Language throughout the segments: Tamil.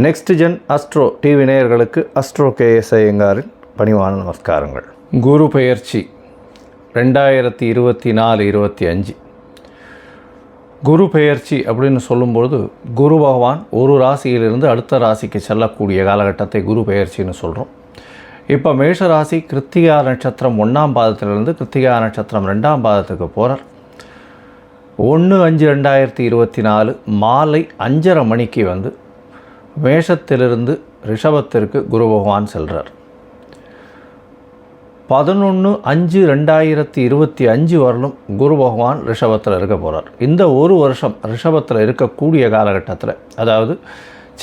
நெக்ஸ்ட் ஜென் அஸ்ட்ரோ டிவி நேயர்களுக்கு அஸ்ட்ரோ கேஎஸ் ஐயங்காரின் பணிவான நமஸ்காரங்கள். குரு பெயர்ச்சி 2024-25 குரு பெயர்ச்சி அப்படின்னு சொல்லும்பொழுது குரு பகவான் ஒரு ராசியிலிருந்து அடுத்த ராசிக்கு செல்லக்கூடிய காலகட்டத்தை குரு பெயர்ச்சின்னு சொல்கிறோம். இப்போ மேஷ ராசி கிருத்திகா நட்சத்திரம் 1ஆம் பாதத்திலிருந்து கிருத்திகா நட்சத்திரம் 2ஆம் பாதத்துக்கு போகிறார். 1/5/2024 மாலை 5:30 மணிக்கு வந்து மேஷத்திலிருந்து ரிஷபத்திற்கு குரு பகவான் செல்கிறார். 11/5/2025 வரலும் குரு பகவான் ரிஷபத்தில் இருக்க போகிறார். இந்த ஒரு வருஷம் ரிஷபத்தில் இருக்கக்கூடிய காலகட்டத்தில், அதாவது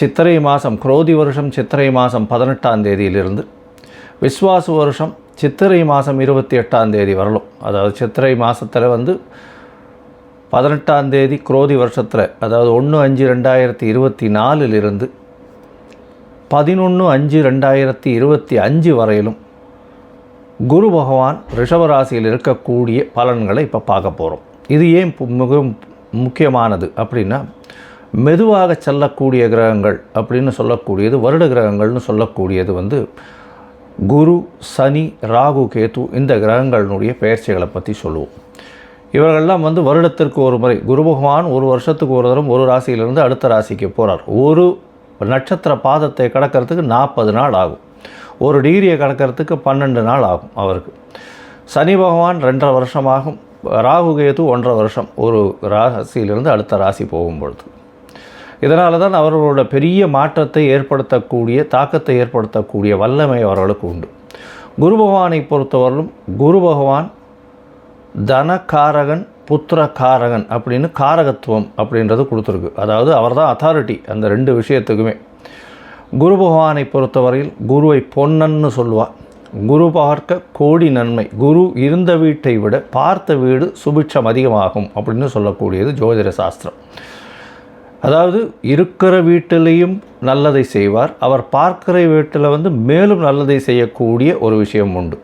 சித்திரை மாதம் குரோதி வருஷம் சித்திரை மாதம் 18ஆம் தேதியிலிருந்து விஸ்வாசு வருஷம் சித்திரை மாதம் 28ஆம் தேதி வரலும், அதாவது சித்திரை மாதத்தில் வந்து 18ஆம் தேதி குரோதி வருஷத்தில், அதாவது 1/5/2024 11/5/2025 வரையிலும் குரு பகவான் ரிஷபராசியில் இருக்கக்கூடிய பலன்களை இப்போ பார்க்க போகிறோம். இது ஏன் மிகவும் முக்கியமானது அப்படின்னா, மெதுவாக செல்லக்கூடிய கிரகங்கள் அப்படின்னு சொல்லக்கூடியது, வருட கிரகங்கள்னு சொல்லக்கூடியது வந்து குரு, சனி, ராகு, கேது, இந்த கிரகங்களினுடைய பெயர்ச்சிகளை பற்றி சொல்லுவோம். இவர்கள்லாம் வந்து வருடத்திற்கு ஒரு முறை, குரு பகவான் ஒரு வருஷத்துக்கு ஒரு தரம் ஒரு ராசியிலிருந்து அடுத்த ராசிக்கு போகிறார். ஒரு நட்சத்திர பாதத்தை கடக்கிறதுக்கு 40 நாள் ஆகும். ஒரு டிகிரியை கடக்கிறதுக்கு 12 நாள் ஆகும் அவருக்கு. சனி பகவான் 2.5 வருஷமாகும். ராகு கேது 1.5 வருஷம் ஒரு ராசியிலிருந்து அடுத்த ராசி போகும்பொழுது. இதனால தான் அவர்களோட பெரிய மாற்றத்தை ஏற்படுத்தக்கூடிய, தாக்கத்தை ஏற்படுத்தக்கூடிய வல்லமை அவர்களுக்கு உண்டு. குரு பகவானை பொறுத்தவரையிலும் குரு பகவான் தனகாரகன், புத்திரகாரகன் அப்படின்னு காரகத்துவம் அப்படின்றது கொடுத்துருக்கு. அதாவது அவர் தான் அத்தாரிட்டி அந்த 2 விஷயத்துக்குமே. குரு பகவானை பொறுத்தவரையில் குருவை பொன்னன்னு சொல்லுவாள். குரு பார்க்க கோடி நன்மை, குரு இருந்த வீட்டை விட பார்த்த வீடு சுபிட்சம் அதிகமாகும் அப்படின்னு சொல்லக்கூடியது ஜோதிட சாஸ்திரம். அதாவது இருக்கிற வீட்டிலையும் நல்லதை செய்வார், அவர் பார்க்கிற வீட்டில் வந்து மேலும் நல்லதை செய்யக்கூடிய ஒரு விஷயம் உண்டு.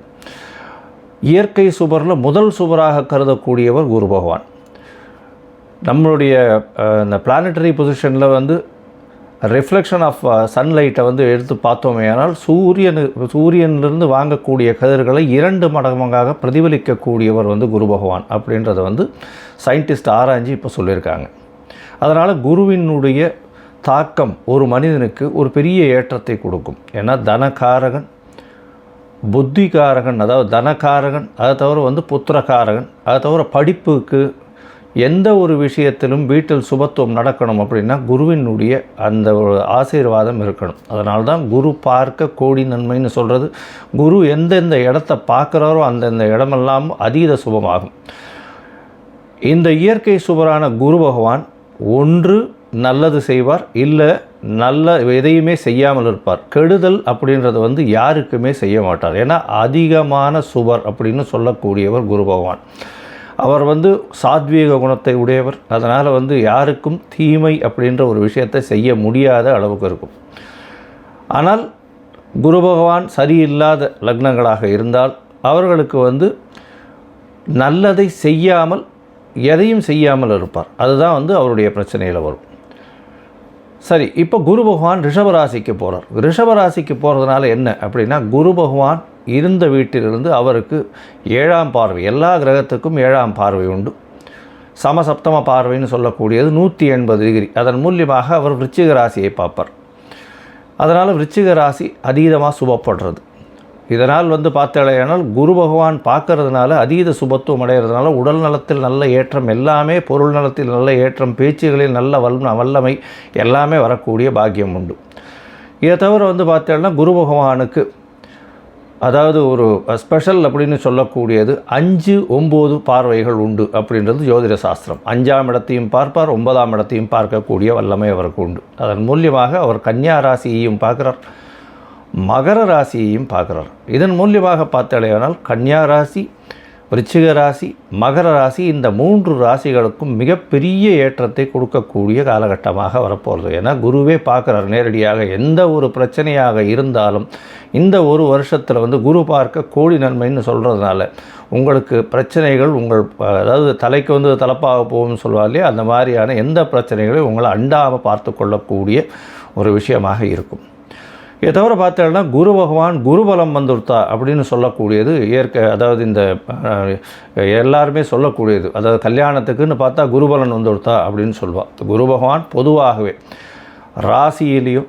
இயற்கை சுபரில் முதல் சுபராக கருதக்கூடியவர் குரு பகவான். நம்மளுடைய இந்த பிளானட்டரி பொசிஷனில் வந்து ரிஃப்ளெக்ஷன் ஆஃப் சன்லைட்டை வந்து எடுத்து பார்த்தோமே, ஆனால் சூரியனிலிருந்து வாங்கக்கூடிய கதிர்களை 2 மடங்காக பிரதிபலிக்கக்கூடியவர் வந்து குரு பகவான் அப்படின்றத வந்து சயின்டிஸ்ட் ஆராய்ச்சி இப்போ சொல்லியிருக்காங்க. அதனால் குருவினுடைய தாக்கம் ஒரு மனிதனுக்கு ஒரு பெரிய ஏற்றத்தை கொடுக்கும். ஏன்னா தனகாரகன், புத்திகாரகன், அதாவது தனகாரகன், அதை தவிர வந்து புத்திரகாரகன், அதை தவிர படிப்புக்கு எந்த ஒரு விஷயத்திலும் வீட்டில் சுபத்துவம் நடக்கணும் அப்படின்னா குருவினுடைய அந்த ஒரு ஆசீர்வாதம் இருக்கணும். அதனால தான் குரு பார்க்க கோடி நன்மைன்னு சொல்கிறது. குரு எந்தெந்த இடத்த பார்க்குறாரோ அந்தந்த இடமெல்லாம் அதீத சுபமாகும். இந்த இயற்கை சுபரான குரு பகவான் ஒன்று நல்லது செய்வார், இல்லை நல்ல எதையுமே செய்யாமல் இருப்பார். கெடுதல் அப்படின்றது வந்து யாருக்குமே செய்ய மாட்டார். ஏன்னா அதிகமான சுபர் அப்படின்னு சொல்லக்கூடியவர் குரு பகவான். அவர் வந்து சாத்வீக குணத்தை உடையவர். அதனால் வந்து யாருக்கும் தீமை அப்படின்ற ஒரு விஷயத்தை செய்ய முடியாத அளவுக்கு இருக்கும். ஆனால் குரு பகவான் சரியில்லாத லக்னங்களாக இருந்தால் அவர்களுக்கு வந்து நல்லதை செய்யாமல் எதையும் செய்யாமல் இருப்பார். அதுதான் வந்து அவருடைய பிரச்சனையில் வரும். சரி, இப்போ குரு பகவான் ரிஷபராசிக்கு போகிறார். ரிஷபராசிக்கு போகிறதுனால என்ன அப்படின்னா, குரு பகவான் இருந்த வீட்டிலிருந்து அவருக்கு 7ஆம் பார்வை, எல்லா கிரகத்துக்கும் 7ஆம் பார்வை உண்டு. சமசப்தம பார்வைன்னு சொல்லக்கூடியது 180 டிகிரி. அதன் மூலியமாக அவர் விருச்சிக ராசியை பார்ப்பார். அதனால் விருச்சிக ராசி அதீதமாக சுபப்படுறது. இதனால் வந்து பார்த்தாலேயானால் குரு பகவான் பார்க்கறதுனால அதீத சுபத்துவம் அடைகிறதுனால உடல் நலத்தில் நல்ல ஏற்றம், எல்லாமே பொருள் நலத்தில் நல்ல ஏற்றம், பேச்சுகளில் நல்ல வல்லமை எல்லாமே வரக்கூடிய பாக்கியம் உண்டு. இதை தவிர வந்து பார்த்தோம்னா குரு பகவானுக்கு அதாவது ஒரு ஸ்பெஷல் அப்படின்னு சொல்லக்கூடியது 5-9 பார்வைகள் உண்டு அப்படின்றது ஜோதிட சாஸ்திரம். 5ஆம் இடத்தையும் பார்ப்பார், 9ஆம் இடத்தையும் பார்க்கக்கூடிய வல்லமை அவருக்கு உண்டு. அதன் மூலியமாக அவர் கன்னியா ராசியையும் பார்க்குறார், மகர ராசியையும் பார்க்குறார். இதன் மூலியமாக பார்த்தாலேயானால் கன்னியா ராசி, விருச்சிக ராசி, மகர ராசி, இந்த 3 ராசிகளுக்கும் மிகப்பெரிய ஏற்றத்தை கொடுக்கக்கூடிய காலகட்டமாக வரப்போகிறது. ஏன்னா குருவே பார்க்குறார் நேரடியாக. எந்த ஒரு பிரச்சனையாக இருந்தாலும் இந்த ஒரு வருஷத்தில் வந்து குரு பார்க்க கோடி நன்மைன்னு சொல்கிறதுனால உங்களுக்கு பிரச்சனைகள் அதாவது தலைக்கு வந்து தலைப்பாக போகும்னு சொல்லுவார் இல்லையா, அந்த மாதிரியான எந்த பிரச்சனைகளையும் உங்களை அண்டாமல் பார்த்து கொள்ளக்கூடிய ஒரு விஷயமாக இருக்கும். இதை தவிர பார்த்தோம்னா குரு பகவான் குருபலம் வந்துடுத்தா அப்படின்னு சொல்லக்கூடியது அதாவது இந்த எல்லாருமே சொல்லக்கூடியது. அதாவது கல்யாணத்துக்குன்னு பார்த்தா குருபலன் வந்துடுத்தா அப்படின்னு சொல்லுவாள். குரு பகவான் பொதுவாகவே ராசியிலையும்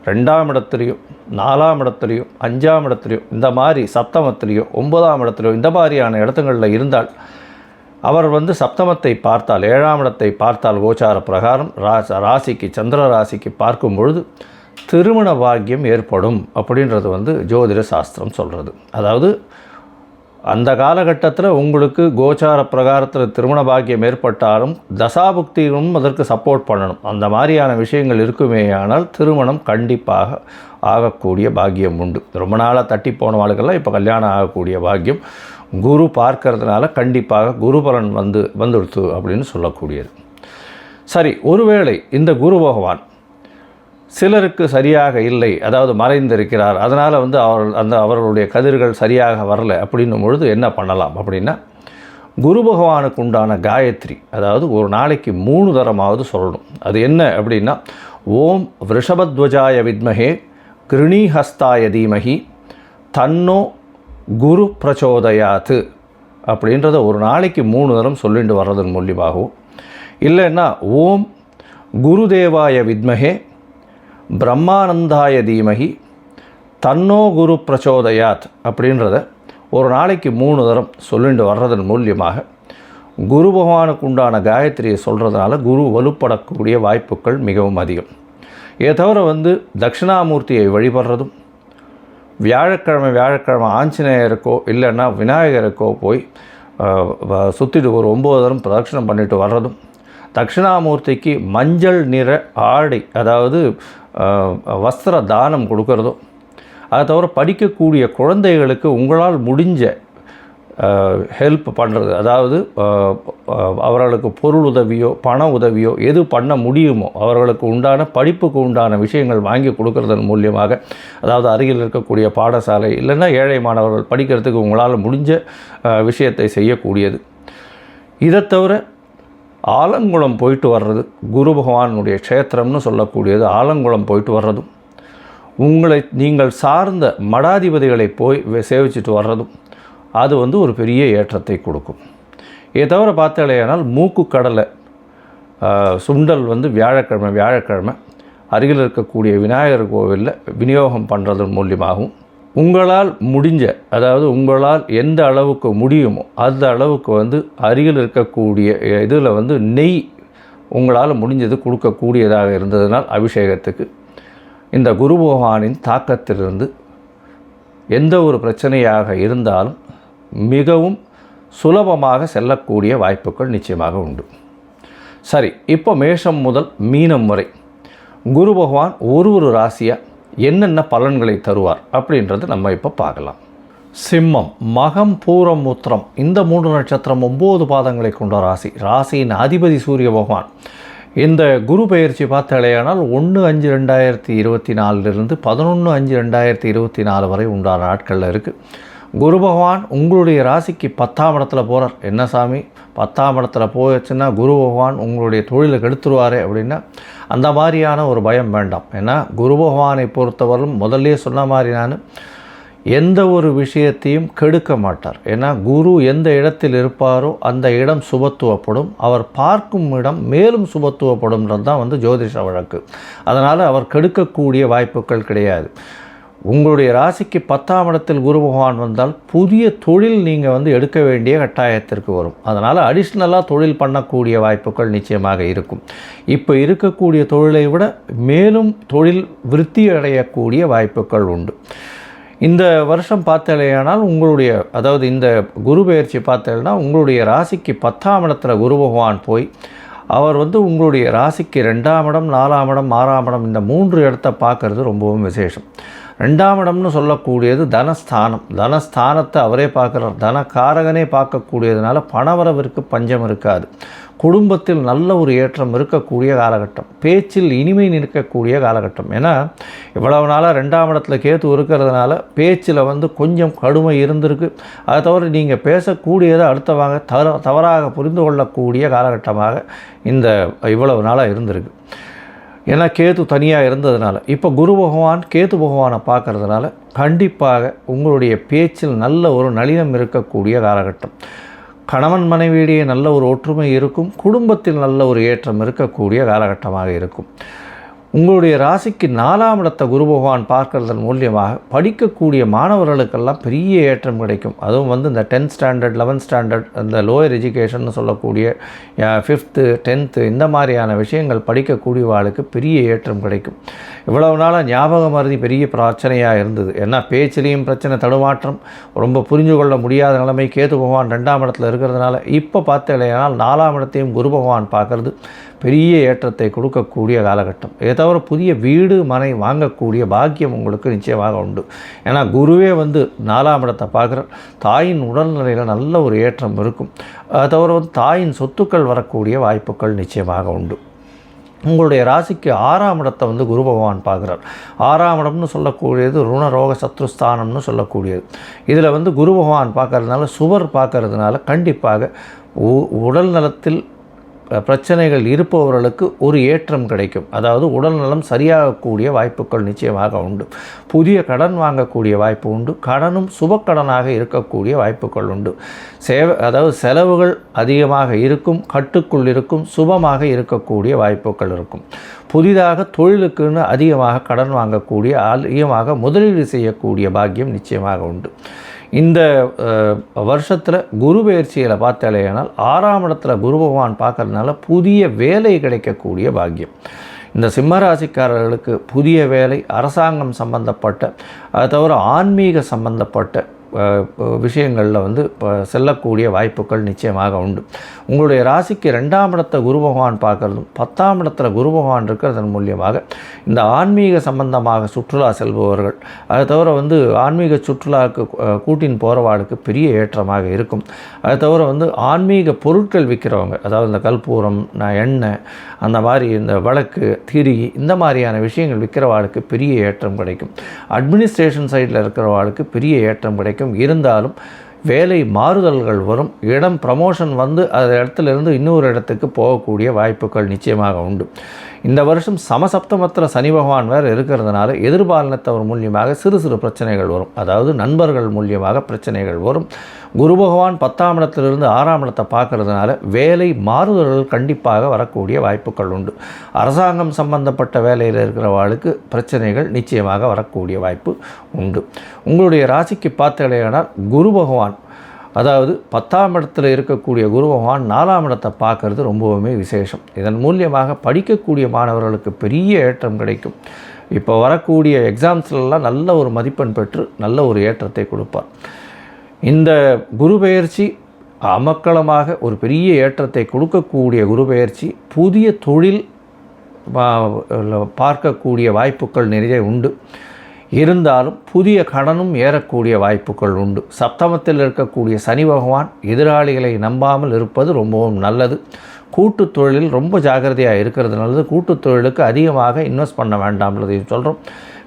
2ஆம் இடத்துலையும் 4ஆம் இடத்துலையும் 5ஆம் இடத்துலையும் இந்த மாதிரி சப்தமத்திலையும் 9ஆம் இடத்துலையும் இந்த மாதிரியான இடத்துங்களில் இருந்தால் அவர் வந்து சப்தமத்தை பார்த்தால் 7ஆம் இடத்தை பார்த்தால் கோச்சார பிரகாரம் ராசிக்கு சந்திர ராசிக்கு பார்க்கும் பொழுது திருமண பாக்கியம் ஏற்படும் அப்படின்றது வந்து ஜோதிட சாஸ்திரம் சொல்கிறது. அதாவது அந்த காலகட்டத்தில் உங்களுக்கு கோச்சார பிரகாரத்தில் திருமண பாக்கியம் ஏற்பட்டாலும் தசாபுக்தியும் அதற்கு சப்போர்ட் பண்ணணும். அந்த மாதிரியான விஷயங்கள் இருக்குமேயானால் திருமணம் கண்டிப்பாக ஆகக்கூடிய பாக்கியம் உண்டு. ரொம்ப நாளாக தட்டி போனவாளுக்கெல்லாம் இப்போ கல்யாணம் ஆகக்கூடிய பாக்கியம் குரு பார்க்கறதுனால கண்டிப்பாக குருபலன் வந்துடுத்து அப்படின்னு சொல்லக்கூடியது. சரி, ஒருவேளை இந்த குரு பகவான் சிலருக்கு சரியாக இல்லை, அதாவது மறைந்திருக்கிறார், அதனால் வந்து அவர்களுடைய கதிர்கள் சரியாக வரலை அப்படின்னும் பொழுது என்ன பண்ணலாம் அப்படின்னா, குரு பகவானுக்கு உண்டான காயத்ரி அதாவது ஒரு நாளைக்கு 3 தரமாவது சொல்லணும். அது என்ன அப்படின்னா, ஓம் விருஷபத்வஜாய வித்மஹே கிருணீஹஸ்தாய தீமஹி தன்னோ குரு பிரச்சோதயாத்து அப்படின்றத ஒரு நாளைக்கு 3 தரம் சொல்லிட்டு வர்றதன் மூலியமாகவும், இல்லைன்னா ஓம் குருதேவாய வித்மஹே பிரம்மானந்தாய தீமஹி தன்னோ குரு பிரச்சோதயாத் அப்படின்றத ஒரு நாளைக்கு 3 தரம் சொல்லிட்டு வர்றதன் மூலியமாக குரு பகவானுக்கு உண்டான காயத்ரியை சொல்கிறதுனால குரு வலுப்படக்கூடிய வாய்ப்புகள் மிகவும் அதிகம். இதை தவிர வந்து தட்சிணாமூர்த்தியை வழிபடுறதும், வியாழக்கிழமை ஆஞ்சநேயருக்கோ இல்லைன்னா விநாயகருக்கோ போய் சுற்றிட்டு ஒரு 9 தரம் பிரதட்சணம் பண்ணிட்டு வர்றதும், தட்சிணாமூர்த்திக்கு மஞ்சள் நிற ஆடை அதாவது வஸ்திர தானம் கொடுக்கறதும், அதை தவிர படிக்கக்கூடிய குழந்தைகளுக்கு உங்களால் முடிஞ்ச ஹெல்ப் பண்ணுறது, அதாவது அவர்களுக்கு பொருள் உதவியோ பண உதவியோ எது பண்ண முடியுமோ அவர்களுக்கு உண்டான படிப்புக்கு உண்டான விஷயங்கள் வாங்கி கொடுக்கறதன் மூலியமாக, அதாவது அருகில் இருக்கக்கூடிய பாடசாலை இல்லைன்னா ஏழை மாணவர்கள் படிக்கிறதுக்கு உங்களால் முடிஞ்ச விஷயத்தை செய்யக்கூடியது. இதை தவிர ஆலங்குளம் போயிட்டு வர்றது, குரு பகவானுடைய க்ஷேத்திரம்னு சொல்லக்கூடியது ஆலங்குளம் போயிட்டு வர்றதும், நீங்கள் சார்ந்த மடாதிபதிகளை போய் சேவிச்சுட்டு வர்றதும் அது வந்து ஒரு பெரிய ஏற்றத்தை கொடுக்கும். இதை தவிர பார்த்தாலேயானால் மூக்கு கடலை சுண்டல் வந்து வியாழக்கிழமை அருகில் இருக்கக்கூடிய விநாயகர் கோவிலில் விநியோகம் பண்ணுறதன் மூலியமாகவும், உங்களால் முடிஞ்ச அதாவது உங்களால் எந்த அளவுக்கு முடியுமோ அந்த அளவுக்கு வந்து அருகில் இருக்கக்கூடிய இதில் வந்து நெய் உங்களால் முடிஞ்சது கொடுக்கக்கூடியதாக இருந்ததுனால் அபிஷேகத்துக்கு இந்த குரு பகவானின் தாக்கத்திலிருந்து எந்த ஒரு பிரச்சனையாக இருந்தாலும் மிகவும் சுலபமாக செல்லக்கூடிய வாய்ப்புகள் நிச்சயமாக உண்டு. சரி, இப்போ மேஷம் முதல் மீனம் வரை குரு பகவான் ஒரு ராசியாக என்னென்ன பலன்களை தருவார் அப்படின்றது நம்ம இப்போ பார்க்கலாம். சிம்மம், மகம், பூரம், உத்திரம் இந்த 3 நட்சத்திரம் 9 பாதங்களை கொண்ட ராசியின் அதிபதி சூரிய பகவான். இந்த குரு பெயர்ச்சி பார்த்தாலேயானால் 1/5/2024 11/5/2024 வரை உண்டான நாட்களில் இருக்குது. குரு பகவான் உங்களுடைய ராசிக்கு 10ஆம் இடத்துல போகிறார். என்ன சாமி 10ஆம் இடத்துல போச்சுன்னா குரு பகவான் உங்களுடைய தொழிலை கெடுத்துருவாரே அப்படின்னா அந்த மாதிரியான ஒரு பயம் வேண்டாம். ஏன்னா குரு பகவானை பொறுத்தவரையும் முதல்லே சொன்ன மாதிரி நான் எந்த ஒரு விஷயத்தையும் கெடுக்க மாட்டார். ஏன்னா குரு எந்த இடத்தில் இருப்பாரோ அந்த இடம் சுபத்துவப்படும், அவர் பார்க்கும் இடம் மேலும் சுபத்துவப்படும்ன்றது தான் வந்து ஜோதிஷ வழக்கு. அதனால் அவர் கெடுக்கக்கூடிய வாய்ப்புகள் கிடையாது. உங்களுடைய ராசிக்கு 10ஆம் இடத்தில் குரு பகவான் வந்தால் புதிய தொழில் நீங்கள் வந்து எடுக்க வேண்டிய கட்டாயத்திற்கு வரும். அதனால் அடிஷ்னலாக தொழில் பண்ணக்கூடிய வாய்ப்புகள் நிச்சயமாக இருக்கும். இப்போ இருக்கக்கூடிய தொழிலை விட மேலும் தொழில் விருத்தி அடையக்கூடிய வாய்ப்புகள் உண்டு. இந்த வருஷம் பார்த்தலையானால் உங்களுடைய அதாவது இந்த குரு பெயர்ச்சி பார்த்தலைன்னா உங்களுடைய ராசிக்கு 10ஆம் இடத்துல குரு பகவான் போய் அவர் வந்து உங்களுடைய ராசிக்கு 2ஆம் இடம் 4ஆம் இடம் 6ஆம் இடம் இந்த 3 இடத்தை பார்க்குறது ரொம்பவும் விசேஷம். 2ஆம் இடம்னு சொல்லக்கூடியது தனஸ்தானம். தனஸ்தானத்தை அவரே பார்க்குறார், தனக்காரகனே பார்க்கக்கூடியதுனால பணவரவிற்கு பஞ்சம் இருக்காது. குடும்பத்தில் நல்ல ஒரு ஏற்றம் இருக்கக்கூடிய காலகட்டம், பேச்சில் இனிமை நிற்கக்கூடிய காலகட்டம். ஏன்னா இவ்வளவு நாளாக 2ஆம் இடத்துல கேத்து இருக்கிறதுனால பேச்சில் கொஞ்சம் கடுமை இருந்திருக்கு. அதை தவிர நீங்கள் பேசக்கூடியதை அடுத்தவங்க தவறாக புரிந்து கொள்ளக்கூடிய காலகட்டமாக இந்த இவ்வளவு நாளாக இருந்திருக்கு. ஏன்னா கேது தனியாக இருந்ததுனால. இப்போ குரு பகவான் கேது பகவானை பார்க்கறதுனால கண்டிப்பாக உங்களுடைய பேச்சில் நல்ல ஒரு நளினம் இருக்கக்கூடிய காலகட்டம். கணவன் மனைவியிடையே நல்ல ஒரு ஒற்றுமை இருக்கும். குடும்பத்தில் நல்ல ஒரு ஏற்றம் இருக்கக்கூடிய காலகட்டமாக இருக்கும். உங்களுடைய ராசிக்கு 4ஆம் இடத்தை குரு பகவான் பார்க்கறதன் மூலியமாக படிக்கக்கூடிய மாணவர்களுக்கெல்லாம் பெரிய ஏற்றம் கிடைக்கும். அதுவும் இந்த 10th ஸ்டாண்டர்ட் 11th ஸ்டாண்டர்ட் அந்த லோயர் எஜுகேஷன் சொல்லக்கூடிய 5th 10th இந்த மாதிரியான விஷயங்கள் படிக்கக்கூடியவாளுக்கு பெரிய ஏற்றம் கிடைக்கும். இவ்வளவு நாளாக ஞாபக மறதி பெரிய பிரச்சனையாக இருந்தது. ஏன்னா பேச்சிலையும் பிரச்சனை, தடுமாற்றம், ரொம்ப புரிஞ்சு கொள்ள முடியாத நிலைமை. கேது பகவான் 2ஆம் இடத்துல இருக்கிறதுனால இப்போ பார்த்தீங்கன்னா 4ஆம் இடத்தையும் குரு பகவான் பார்க்கறது பெரிய ஏற்றத்தை கொடுக்கக்கூடிய காலகட்டம். இதை தவிர புதிய வீடு மனை வாங்கக்கூடிய பாக்கியம் உங்களுக்கு நிச்சயமாக உண்டு. ஏன்னா குருவே 4ஆம் இடத்தை பார்க்குற தாயின் உடல்நிலையில் நல்ல ஒரு ஏற்றம் இருக்கும். அதை தவிர தாயின் சொத்துக்கள் வரக்கூடிய வாய்ப்புகள் நிச்சயமாக உண்டு. உங்களுடைய ராசிக்கு 6ஆம் இடத்தை குரு பகவான் பார்க்குறார். 6ஆம் இடம்னு சொல்லக்கூடியது ருணரோக சத்ருஸ்தானம்னு சொல்லக்கூடியது. இதில் குரு பகவான் பார்க்கறதுனால, சுவர் பார்க்கறதுனால கண்டிப்பாக உடல் நலத்தில் பிரச்சனைகள் இருப்பவர்களுக்கு ஒரு ஏற்றம் கிடைக்கும். அதாவது உடல் நலம் சரியாகக்கூடிய வாய்ப்புகள் நிச்சயமாக உண்டு. புதிய கடன் வாங்கக்கூடிய வாய்ப்பு உண்டு. கடனும் சுபக்கடனாக இருக்கக்கூடிய வாய்ப்புகள் உண்டு. அதாவது செலவுகள் அதிகமாக இருக்கும், கட்டுக்குள் இருக்கும், சுபமாக இருக்கக்கூடிய வாய்ப்புகள் இருக்கும். புதிதாக தொழிலுக்குன்னு அதிகமாக கடன் வாங்கக்கூடிய, அதிகமாக முதலீடு செய்யக்கூடிய பாக்கியம் நிச்சயமாக உண்டு. இந்த வருஷத்தில் குரு பயிற்சியில் பார்த்தாலேனால் 6ஆம் இடத்துல குரு பகவான் பார்க்கறதுனால புதிய வேலை கிடைக்கக்கூடிய பாக்கியம். இந்த சிம்மராசிக்காரர்களுக்கு புதிய வேலை, அரசாங்கம் சம்பந்தப்பட்ட, அதை தவிர ஆன்மீக சம்பந்தப்பட்ட விஷயங்களில் செல்லக்கூடிய வாய்ப்புகள் நிச்சயமாக உண்டு. உங்களுடைய ராசிக்கு 2ஆம் இடத்தை குரு பகவான் பார்க்குறதும் 10ஆம் இடத்துல குரு பகவான் இருக்கிறதன் மூலியமாக இந்த ஆன்மீக சம்பந்தமாக சுற்றுலா செல்பவர்கள், அதை தவிர ஆன்மீக சுற்றுலாவுக்கு கூட்டின் போகிறவாளுக்கு பெரிய ஏற்றமாக இருக்கும். அதை தவிர ஆன்மீக பொருட்கள் விற்கிறவங்க, அதாவது இந்த கற்பூரம், எண்ணெய், அந்த மாதிரி இந்த விளக்கு, திரி, இந்த மாதிரியான விஷயங்கள் விற்கிறவாளுக்கு பெரிய ஏற்றம் கிடைக்கும். அட்மினிஸ்ட்ரேஷன் சைடில் இருக்கிறவாளுக்கு பெரிய ஏற்றம் கிடைக்கும். இருந்தாலும் வேலை மாறுதல்கள் வரும். இடம் ப்ரமோஷன் அந்த இடத்துலேருந்து இன்னொரு இடத்துக்கு போகக்கூடிய வாய்ப்புகள் நிச்சயமாக உண்டு. இந்த வருஷம் சமசப்தமத்தில் சனி பகவான் வேறு இருக்கிறதுனால எதிர்பாலினத்தவர் மூலியமாக சிறு சிறு பிரச்சனைகள் வரும். அதாவது நண்பர்கள் மூலியமாக பிரச்சனைகள் வரும். குரு பகவான் 10ஆம் இடத்திலிருந்து 6ஆம் இடத்தை பார்க்கறதுனால வேலை மாறுதல்கள் கண்டிப்பாக வரக்கூடிய வாய்ப்புகள் உண்டு. அரசாங்கம் சம்பந்தப்பட்ட வேலையில் இருக்கிறவாளுக்கு பிரச்சனைகள் நிச்சயமாக வரக்கூடிய வாய்ப்பு உண்டு. உங்களுடைய ராசிக்கு பார்த்தீங்கன்னா குரு பகவான், அதாவது 10ஆம் இடத்துல இருக்கக்கூடிய குரு பகவான் 4ஆம் இடத்தை பார்க்கறது ரொம்பவுமே விசேஷம். இதன் மூலியமாக படிக்கக்கூடிய மாணவர்களுக்கு பெரிய ஏற்றம் கிடைக்கும். இப்போ வரக்கூடிய எக்ஸாம்ஸ்லாம் நல்ல ஒரு மதிப்பெண் பெற்று நல்ல ஒரு ஏற்றத்தை கொடுப்பார். இந்த குரு பெயர்ச்சி அமக்களமாக ஒரு பெரிய ஏற்றத்தை கொடுக்கக்கூடிய குரு பெயர்ச்சி புதிய தொழில் பார்க்கக்கூடிய வாய்ப்புகள் நிறைய உண்டு. இருந்தாலும் புதிய கடனும் ஏறக்கூடிய வாய்ப்புகள் உண்டு. சப்தமத்தில் இருக்கக்கூடிய சனி பகவான் எதிராளிகளை நம்பாமல் இருப்பது ரொம்பவும் நல்லது. கூட்டுத் தொழிலில் ரொம்ப ஜாக்கிரதையாக இருக்கிறது நல்லது. கூட்டுத் தொழிலுக்கு அதிகமாக இன்வெஸ்ட் பண்ண வேண்டாம்ன்றதையும் சொல்கிறோம்.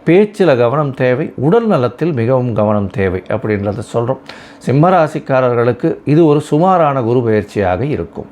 பேச்சில் கவனம் தேவை, உடல் நலத்தில் மிகவும் கவனம் தேவை அப்படின்றத சொல்கிறோம். சிம்மராசிக்காரர்களுக்கு இது ஒரு சுமாரான குரு பயிற்சியாக இருக்கும்.